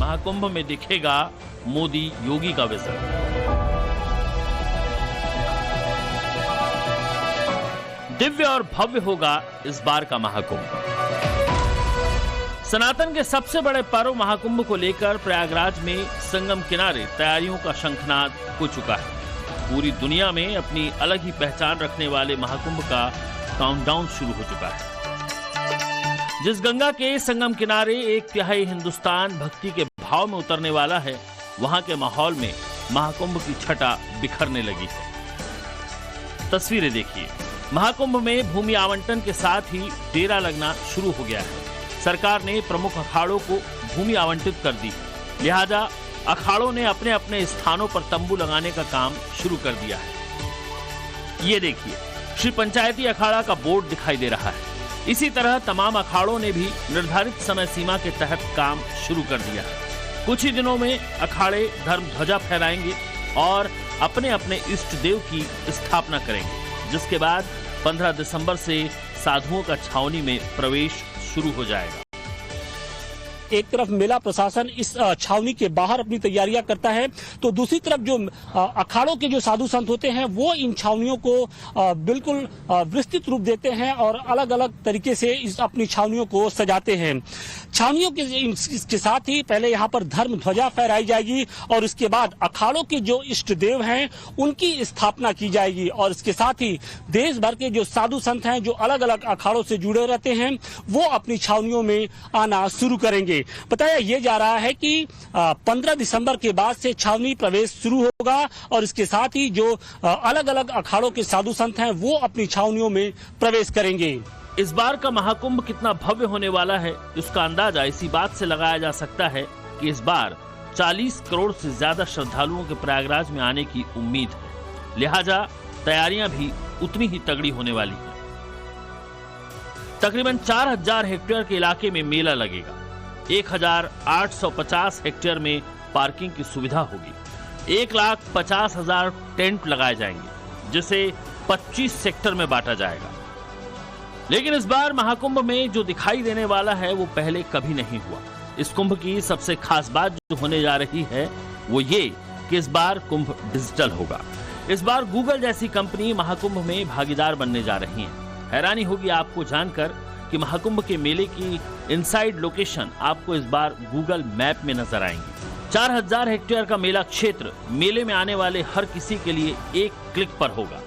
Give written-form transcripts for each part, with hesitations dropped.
महाकुंभ में दिखेगा मोदी योगी का विजन। दिव्य और भव्य होगा इस बार का महाकुंभ। सनातन के सबसे बड़े पर्व महाकुंभ को लेकर प्रयागराज में संगम किनारे तैयारियों का शंखनाद हो चुका है। पूरी दुनिया में अपनी अलग ही पहचान रखने वाले महाकुंभ का काउंटडाउन शुरू हो चुका है। जिस गंगा के संगम किनारे 1/3 हिंदुस्तान भक्ति के भाव में उतरने वाला है, वहां के माहौल में महाकुंभ की छटा बिखरने लगी है। तस्वीरें देखिए। महाकुंभ में भूमि आवंटन के साथ ही डेरा लगना शुरू हो गया है। सरकार ने प्रमुख अखाड़ों को भूमि आवंटित कर दी, लिहाजा अखाड़ों ने अपने अपने स्थानों पर तंबू लगाने का काम शुरू कर दिया है। ये देखिए, श्री पंचायती अखाड़ा का बोर्ड दिखाई दे रहा है। इसी तरह तमाम अखाड़ों ने भी निर्धारित समय सीमा के तहत काम शुरू कर दिया है। कुछ ही दिनों में अखाड़े धर्म ध्वजा फहराएंगे और अपने अपने इष्ट देव की स्थापना करेंगे, जिसके बाद 15 दिसंबर से साधुओं का छावनी में प्रवेश शुरू हो जाएगा। एक तरफ मेला प्रशासन इस छावनी के बाहर अपनी तैयारियां करता है, तो दूसरी तरफ जो अखाड़ों के जो साधु संत होते हैं वो इन छावनियों को बिल्कुल विस्तृत रूप देते हैं और अलग अलग तरीके से इस अपनी छावनियों को सजाते हैं। छावनियों के इसके साथ ही पहले यहाँ पर धर्म ध्वजा फहराई जाएगी और इसके बाद अखाड़ों के जो इष्ट देव हैं उनकी स्थापना की जाएगी और इसके साथ ही देश भर के जो साधु संत हैं जो अलग अलग अखाड़ों से जुड़े रहते हैं वो अपनी छावनियों में आना शुरू करेंगे। बताया ये जा रहा है कि 15 दिसंबर के बाद से छावनी प्रवेश शुरू होगा और इसके साथ ही जो अलग अलग अखाड़ों के साधु संत हैं वो अपनी छावनियों में प्रवेश करेंगे। इस बार का महाकुंभ कितना भव्य होने वाला है, इसका अंदाजा इसी बात से लगाया जा सकता है कि इस बार 40 करोड़ से ज्यादा श्रद्धालुओं के प्रयागराज में आने की उम्मीद है, लिहाजा तैयारियां भी उतनी ही तगड़ी होने वाली है। तकरीबन 4000 हेक्टेयर के इलाके में मेला लगेगा। 1850 हेक्टेयर में पार्किंग की सुविधा होगी। 1,50,000 टेंट लगाए जाएंगे, जिसे 25 सेक्टर में बांटा जाएगा। लेकिन इस बार महाकुंभ में जो दिखाई देने वाला है वो पहले कभी नहीं हुआ। इस कुंभ की सबसे खास बात जो होने जा रही है वो ये कि इस बार कुंभ डिजिटल होगा। इस बार गूगल जैसी कंपनी महाकुंभ में भागीदार बनने जा रही है। हैरानी होगी आपको जानकर कि महाकुंभ के मेले की इनसाइड लोकेशन आपको इस बार गूगल मैप में नजर आएंगी। 4000 हेक्टेयर का मेला क्षेत्र मेले में आने वाले हर किसी के लिए एक क्लिक पर होगा।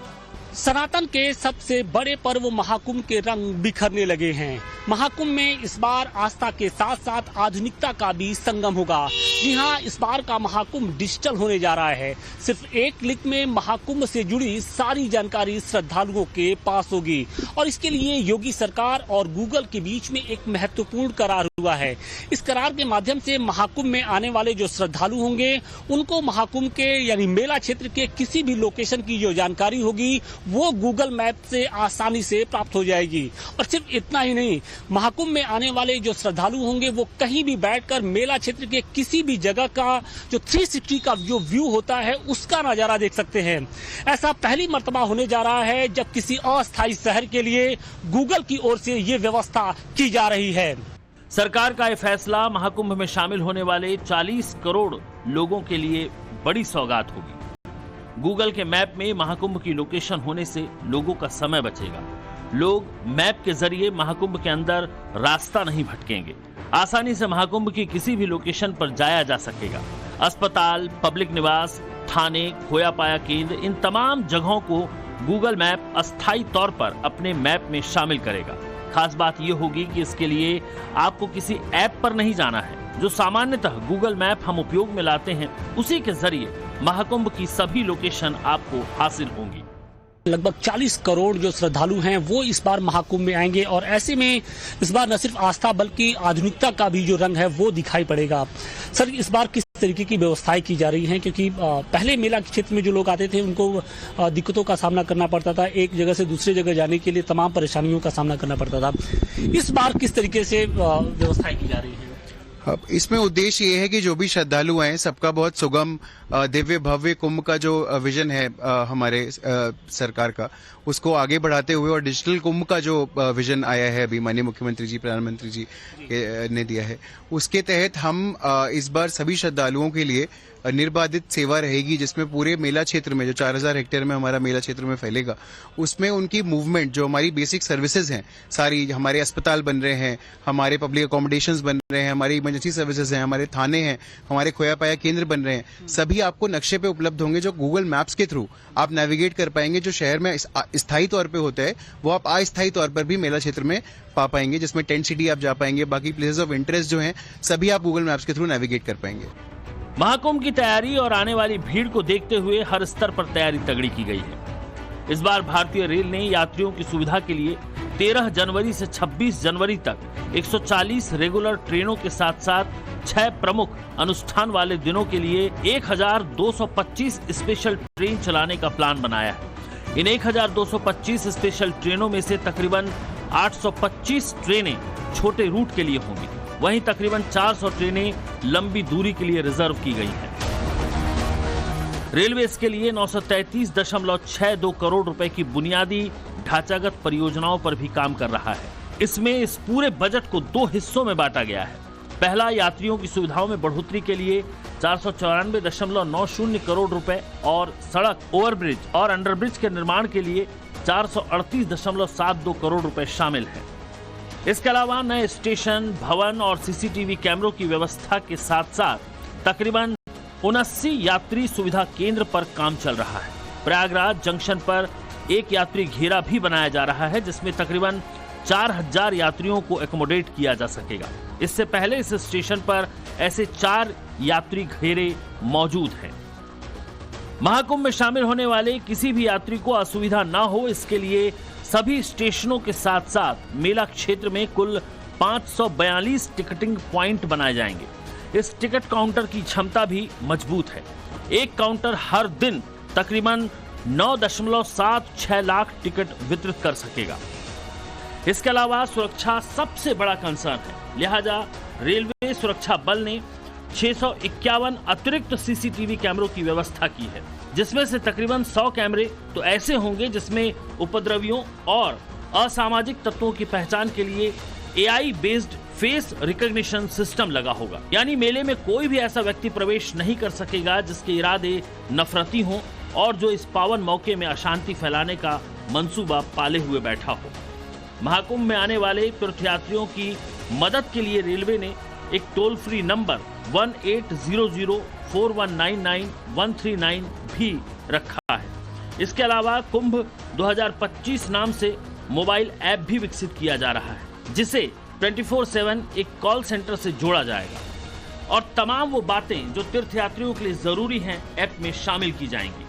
सनातन के सबसे बड़े पर्व महाकुंभ के रंग बिखरने लगे हैं। महाकुंभ में इस बार आस्था के साथ साथ आधुनिकता का भी संगम होगा। जी हाँ, इस बार का महाकुंभ डिजिटल होने जा रहा है। सिर्फ एक क्लिक में महाकुंभ से जुड़ी सारी जानकारी श्रद्धालुओं के पास होगी और इसके लिए योगी सरकार और गूगल के बीच में एक महत्वपूर्ण करार हुआ है। इस करार के माध्यम से महाकुंभ में आने वाले जो श्रद्धालु होंगे उनको महाकुंभ के यानी मेला क्षेत्र के किसी भी लोकेशन की जो जानकारी होगी वो गूगल मैप से आसानी से प्राप्त हो जाएगी। और सिर्फ इतना ही नहीं, महाकुंभ में आने वाले जो श्रद्धालु होंगे वो कहीं भी बैठकर मेला क्षेत्र के किसी भी जगह का जो 360 का जो व्यू होता है उसका नजारा देख सकते हैं। ऐसा पहली मर्तबा होने जा रहा है जब किसी अस्थायी शहर के लिए गूगल की ओर से ये व्यवस्था की जा रही है। सरकार का यह फैसला महाकुंभ में शामिल होने वाले 40 करोड़ लोगों के लिए बड़ी सौगात होगी। गूगल के मैप में महाकुंभ की लोकेशन होने से लोगों का समय बचेगा। लोग मैप के जरिए महाकुंभ के अंदर रास्ता नहीं भटकेंगे। आसानी से महाकुंभ की किसी भी लोकेशन पर जाया जा सकेगा। अस्पताल, पब्लिक निवास, थाने, खोया पाया केंद्र, इन तमाम जगहों को गूगल मैप अस्थायी तौर पर अपने मैप में शामिल करेगा। खास बात यह होगी कि इसके लिए आपको किसी ऐप पर नहीं जाना है। जो सामान्यतः गूगल मैप हम उपयोग में लाते हैं उसी के जरिए महाकुंभ की सभी लोकेशन आपको हासिल होंगी। लगभग 40 करोड़ जो श्रद्धालु हैं वो इस बार महाकुंभ में आएंगे और ऐसे में इस बार न सिर्फ आस्था बल्कि आधुनिकता का भी जो रंग है वो दिखाई पड़ेगा। सर, इस बार किस तरीके की व्यवस्थाएं की जा रही हैं? क्योंकि पहले मेला के क्षेत्र में जो लोग आते थे उनको दिक्कतों का सामना करना पड़ता था, एक जगह से दूसरी जगह जाने के लिए तमाम परेशानियों का सामना करना पड़ता था। इस बार किस तरीके से व्यवस्थाएं की जा रही है? इसमें उद्देश्य ये है कि जो भी श्रद्धालु हैं सबका बहुत सुगम दिव्य भव्य कुंभ का जो विजन है हमारे सरकार का, उसको आगे बढ़ाते हुए, और डिजिटल कुंभ का जो विजन आया है अभी माननीय मुख्यमंत्री जी, प्रधानमंत्री जी ने दिया है, उसके तहत हम इस बार सभी श्रद्धालुओं के लिए निर्बाधित सेवा रहेगी, जिसमें पूरे मेला क्षेत्र में जो 4000 हेक्टेयर में हमारा मेला क्षेत्र में फैलेगा, उसमें उनकी मूवमेंट, जो हमारी बेसिक सर्विसेज हैं सारी, हमारे अस्पताल बन रहे हैं, हमारे पब्लिक अकोमोडेशंस बन रहे हैं, हमारी इमरजेंसी सर्विसेज हैं, हमारे थाने हैं, हमारे खोया पाया केंद्र बन रहे हैं, सभी आपको नक्शे पे उपलब्ध होंगे, जो गूगल मैप्स के थ्रू आप नेविगेट कर पाएंगे। जो शहर में स्थायी तौर पर होता है वो आप अस्थायी तौर पर भी मेला क्षेत्र में पा पाएंगे, जिसमें टेंट सिटी आप जा पाएंगे, बाकी प्लेसेस ऑफ इंटरेस्ट जो हैं सभी आप गूगल मैप्स के थ्रू नेविगेट कर पाएंगे। महाकुंभ की तैयारी और आने वाली भीड़ को देखते हुए हर स्तर पर तैयारी तगड़ी की गई है। इस बार भारतीय रेल ने यात्रियों की सुविधा के लिए 13 जनवरी से 26 जनवरी तक 140 रेगुलर ट्रेनों के साथ साथ 6 प्रमुख अनुष्ठान वाले दिनों के लिए 1225 स्पेशल ट्रेन चलाने का प्लान बनाया है। इन 1225 स्पेशल ट्रेनों में से तकरीबन 825 ट्रेनें छोटे रूट के लिए होंगी, वहीं तकरीबन 400 ट्रेनें लंबी दूरी के लिए रिजर्व की गई हैं। रेलवे इसके लिए 933.62 करोड़ रुपए की बुनियादी ढांचागत परियोजनाओं पर भी काम कर रहा है। इसमें इस पूरे बजट को 2 हिस्सों में बांटा गया है। पहला, यात्रियों की सुविधाओं में बढ़ोतरी के लिए 494.90 करोड़ रुपए और सड़क, ओवरब्रिज और अंडरब्रिज के निर्माण के लिए 438.72 करोड़ रुपए शामिल है। इसके अलावा नए स्टेशन, भवन और सीसीटीवी कैमरों की व्यवस्था के साथ साथ तकरीबन 79 यात्री सुविधा केंद्र पर काम चल रहा है। प्रयागराज जंक्शन पर एक यात्री घेरा भी बनाया जा रहा है, जिसमें तकरीबन 4000 यात्रियों को एकोमोडेट किया जा सकेगा। इससे पहले इस स्टेशन पर ऐसे 4 यात्री घेरे मौजूद हैं। महाकुंभ में शामिल होने वाले किसी भी यात्री को असुविधा न हो, इसके लिए सभी स्टेशनों के साथ साथ मेला क्षेत्र में कुल 542 टिकटिंग पॉइंट बनाए जाएंगे। इस टिकट काउंटर की क्षमता भी मजबूत है। एक काउंटर हर दिन तकरीबन 9.76 लाख टिकट वितरित कर सकेगा। इसके अलावा सुरक्षा सबसे बड़ा कंसर्न है, लिहाजा रेलवे सुरक्षा बल ने 651 अतिरिक्त सीसीटीवी कैमरों की व्यवस्था की है, जिसमें से तकरीबन 100 कैमरे तो ऐसे होंगे जिसमें उपद्रवियों और असामाजिक तत्वों की पहचान के लिए AI based face recognition system लगा होगा। यानी मेले में कोई भी ऐसा व्यक्ति प्रवेश नहीं कर सकेगा जिसके इरादे नफरती हों और जो इस पावन मौके में अशांति फैलाने का मंसूबा पाले हुए बैठा हो। महाकुंभ में आने वाले तीर्थयात्रियों की मदद के लिए रेलवे ने एक टोल फ्री नंबर 18004199 भी रखा है। इसके अलावा कुंभ 2025 नाम से मोबाइल ऐप भी विकसित किया जा रहा है, जिसे 24/7 एक कॉल सेंटर से जोड़ा जाएगा और तमाम वो बातें जो तीर्थयात्रियों के लिए जरूरी हैं ऐप में शामिल की जाएंगी।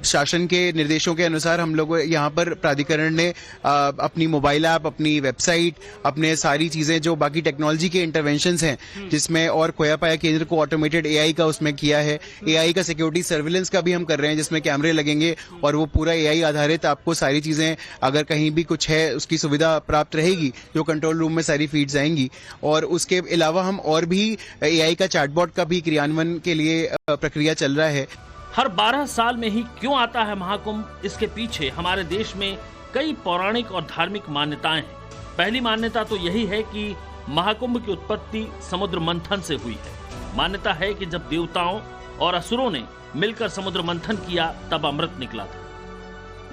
शासन के निर्देशों के अनुसार हम लोग यहाँ पर प्राधिकरण ने अपनी मोबाइल ऐप, अपनी वेबसाइट, अपने सारी चीजें जो बाकी टेक्नोलॉजी के इंटरवेंशंस हैं, जिसमें और खोया पाया केंद्र को ऑटोमेटेड AI का उसमें किया है। AI का सिक्योरिटी सर्विलेंस का भी हम कर रहे हैं, जिसमें कैमरे लगेंगे और वो पूरा AI आधारित आपको सारी चीजें, अगर कहीं भी कुछ है उसकी सुविधा प्राप्त रहेगी, जो कंट्रोल रूम में सारी फीड्स आएंगी। और उसके अलावा हम और भी AI का चैटबॉट का भी क्रियान्वयन के लिए प्रक्रिया चल रहा है। हर 12 साल में ही क्यों आता है महाकुंभ, इसके पीछे हमारे देश में कई पौराणिक और धार्मिक मान्यताएं हैं। पहली मान्यता तो यही है कि महाकुंभ की उत्पत्ति समुद्र मंथन से हुई है। मान्यता है कि जब देवताओं और असुरों ने मिलकर समुद्र मंथन किया तब अमृत निकला था,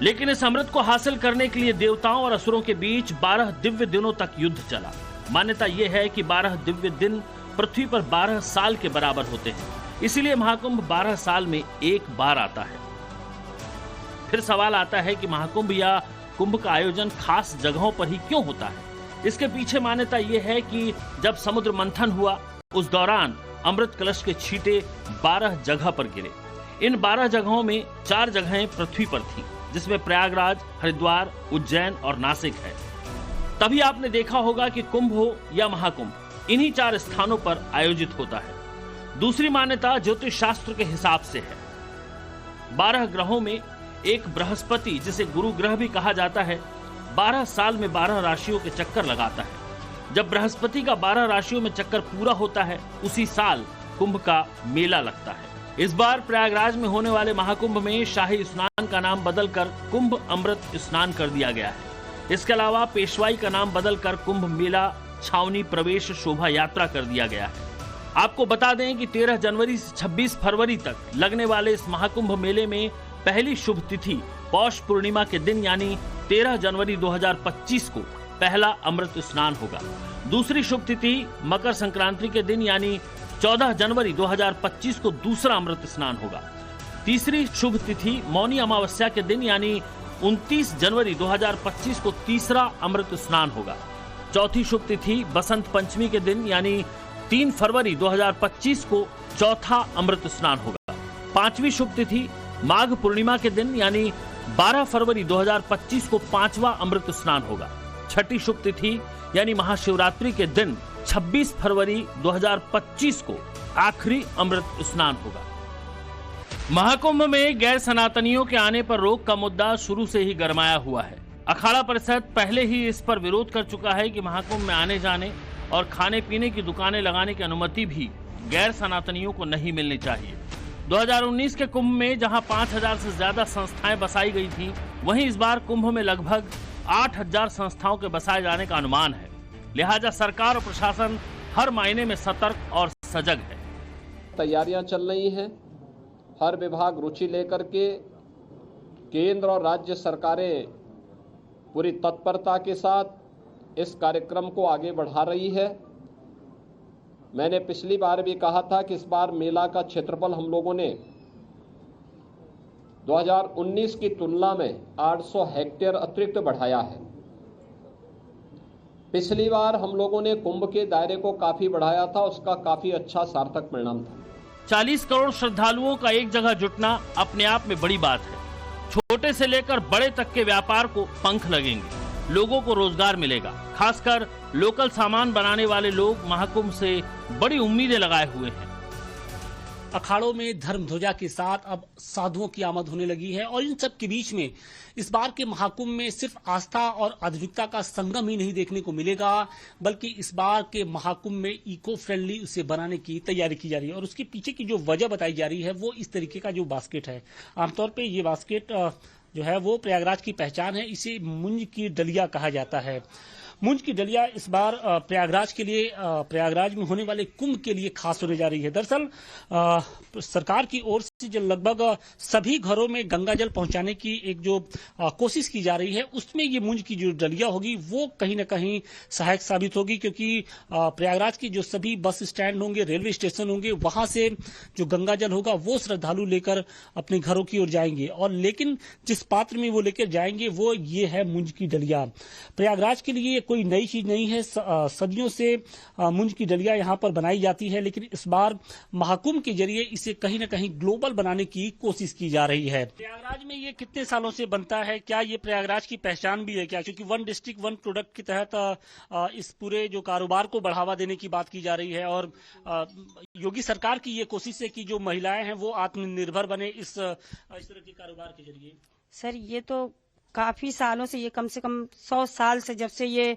लेकिन इस अमृत को हासिल करने के लिए देवताओं और असुरों के बीच 12 दिव्य दिनों तक युद्ध चला। मान्यता यह है कि 12 दिव्य दिन पृथ्वी पर 12 साल के बराबर होते हैं, इसीलिए महाकुंभ 12 साल में एक बार आता है। फिर सवाल आता है कि महाकुंभ या कुंभ का आयोजन खास जगहों पर ही क्यों होता है। इसके पीछे मान्यता यह है कि जब समुद्र मंथन हुआ उस दौरान अमृत कलश के छींटे 12 जगह पर गिरे। इन 12 जगहों में 4 जगहें पृथ्वी पर थीं, जिसमें प्रयागराज, हरिद्वार, उज्जैन और नासिक है। तभी आपने देखा होगा कि कुंभ हो या महाकुंभ, इन्हीं 4 स्थानों पर आयोजित होता है। दूसरी मान्यता ज्योतिष शास्त्र के हिसाब से है। 12 ग्रहों में एक बृहस्पति, जिसे गुरु ग्रह भी कहा जाता है, 12 साल में 12 राशियों के चक्कर लगाता है। जब बृहस्पति का 12 राशियों में चक्कर पूरा होता है उसी साल कुंभ का मेला लगता है। इस बार प्रयागराज में होने वाले महाकुंभ में शाही स्नान का नाम बदलकर कुंभ अमृत स्नान कर दिया गया है। इसके अलावा पेशवाई का नाम बदलकर कुंभ मेला छावनी प्रवेश शोभा यात्रा कर दिया गया है। आपको बता दें कि 13 जनवरी से 26 फरवरी तक लगने वाले इस महाकुंभ मेले में पहली शुभ तिथि पौष पूर्णिमा के दिन यानी 13 जनवरी 2025 को पहला अमृत स्नान होगा। दूसरी शुभ तिथि मकर संक्रांति के दिन यानी 14 जनवरी 2025 को दूसरा अमृत स्नान होगा। तीसरी शुभ तिथि मौनी अमावस्या के दिन यानी 29 जनवरी 2025 को तीसरा अमृत स्नान होगा। चौथी शुभ तिथि बसंत पंचमी के दिन यानी 3 फरवरी 2025 को चौथा अमृत स्नान होगा। पांचवी शुभ तिथि माघ पूर्णिमा के दिन यानी 12 फरवरी 2025 को पांचवा अमृत स्नान होगा। छठी शुभ तिथि यानी महाशिवरात्रि के दिन 26 फरवरी 2025 को आखिरी अमृत स्नान होगा। महाकुंभ में गैर सनातनियों के आने पर रोक का मुद्दा शुरू से ही गरमाया हुआ है। अखाड़ा परिषद पहले ही इस पर विरोध कर चुका है कि महाकुंभ में आने जाने और खाने पीने की दुकानें लगाने की अनुमति भी गैर सनातनियों को नहीं मिलनी चाहिए। 2019 के कुंभ में जहां 5000 से ज्यादा संस्थाएं बसाई गई थी, वहीं इस बार कुंभ में लगभग 8000 संस्थाओं के बसाए जाने का अनुमान है। लिहाजा सरकार और प्रशासन हर मायने में सतर्क और सजग है। तैयारियां चल रही हैं। हर विभाग रुचि लेकर के केंद्र और राज्य सरकारें पूरी तत्परता के साथ इस कार्यक्रम को आगे बढ़ा रही है। मैंने पिछली बार भी कहा था कि इस बार मेला का क्षेत्रफल हम लोगों ने 2019 की तुलना में 800 हेक्टेयर अतिरिक्त बढ़ाया है। पिछली बार हम लोगों ने कुंभ के दायरे को काफी बढ़ाया था, उसका काफी अच्छा सार्थक परिणाम था। 40 करोड़ श्रद्धालुओं का एक जगह जुटना अपने आप में बड़ी बात है। छोटे से लेकर बड़े तक के व्यापार को पंख लगेंगे, लोगों को रोजगार मिलेगा। खासकर लोकल सामान बनाने वाले लोग महाकुंभ से बड़ी उम्मीदें लगाए हुए हैं। अखाड़ों में धर्म ध्वजा के साथ अब साधुओं की आमद होने लगी है और इन सब के बीच में इस बार के महाकुंभ में सिर्फ आस्था और आधुनिकता का संगम ही नहीं देखने को मिलेगा, बल्कि इस बार के महाकुंभ में इको फ्रेंडली उसे बनाने की तैयारी की जा रही है। और उसके पीछे की जो वजह बताई जा रही है वो इस तरीके का जो बास्केट है। आमतौर पर ये बास्केट जो है वो प्रयागराज की पहचान है। इसे मुंज की डलिया कहा जाता है। मुंज की डलिया इस बार प्रयागराज के लिए, प्रयागराज में होने वाले कुंभ के लिए खास होने जा रही है। दरअसल सरकार की ओर से जो लगभग सभी घरों में गंगा जल पहुंचाने की एक जो कोशिश की जा रही है, उसमें ये मुंज की जो डलिया होगी वो कहीं ना कहीं सहायक साबित होगी, क्योंकि प्रयागराज के जो सभी बस स्टैंड होंगे, रेलवे स्टेशन होंगे, वहां से जो गंगा जल होगा वो श्रद्धालु लेकर अपने घरों की ओर जाएंगे। और लेकिन जिस पात्र में वो लेकर जाएंगे वो ये है मुंज की डलिया। प्रयागराज के लिए कोई नई चीज नहीं है, सदियों से मुंज की डलिया यहाँ पर बनाई जाती है, लेकिन इस बार महाकुंभ के जरिए इसे कहीं ना कहीं ग्लोबल बनाने की कोशिश की जा रही है। प्रयागराज में ये कितने सालों से बनता है? क्या ये प्रयागराज की पहचान भी है क्या? क्योंकि वन डिस्ट्रिक्ट वन प्रोडक्ट के तहत इस पूरे जो कारोबार को बढ़ावा देने की बात की जा रही है और योगी सरकार की ये कोशिश है कि जो महिलाएं हैं वो आत्मनिर्भर बने इस तरह के कारोबार के जरिए। सर ये तो काफी सालों से, ये कम से कम 100 साल से, जब से ये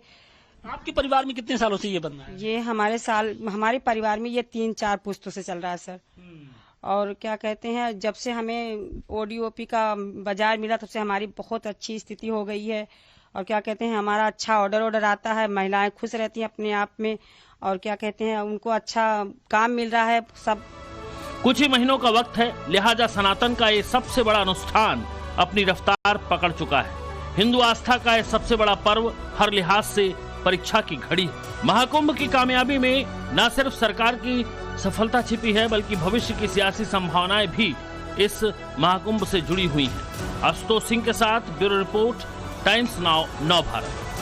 आपके परिवार में कितने सालों से ये बन रहा है? ये हमारे परिवार में ये 3-4 पुश्तों से चल रहा है सर। और क्या कहते हैं, जब से हमें ओडीओपी का बाजार मिला तब से हमारी बहुत अच्छी स्थिति हो गई है। और क्या कहते हैं, हमारा अच्छा ऑर्डर आता है, महिलाएं खुश रहती हैं अपने आप में, और क्या कहते हैं उनको अच्छा काम मिल रहा है। सब कुछ ही महीनों का वक्त है, लिहाजा सनातन का ये सबसे बड़ा अनुष्ठान अपनी रफ्तार पकड़ चुका है। हिंदू आस्था का यह सबसे बड़ा पर्व हर लिहाज से परीक्षा की घड़ी है। महाकुंभ की कामयाबी में न सिर्फ सरकार की सफलता छिपी है, बल्कि भविष्य की सियासी संभावनाएं भी इस महाकुंभ से जुड़ी हुई हैं। आशुतोष सिंह के साथ ब्यूरो रिपोर्ट, टाइम्स नाउ, नव भारत।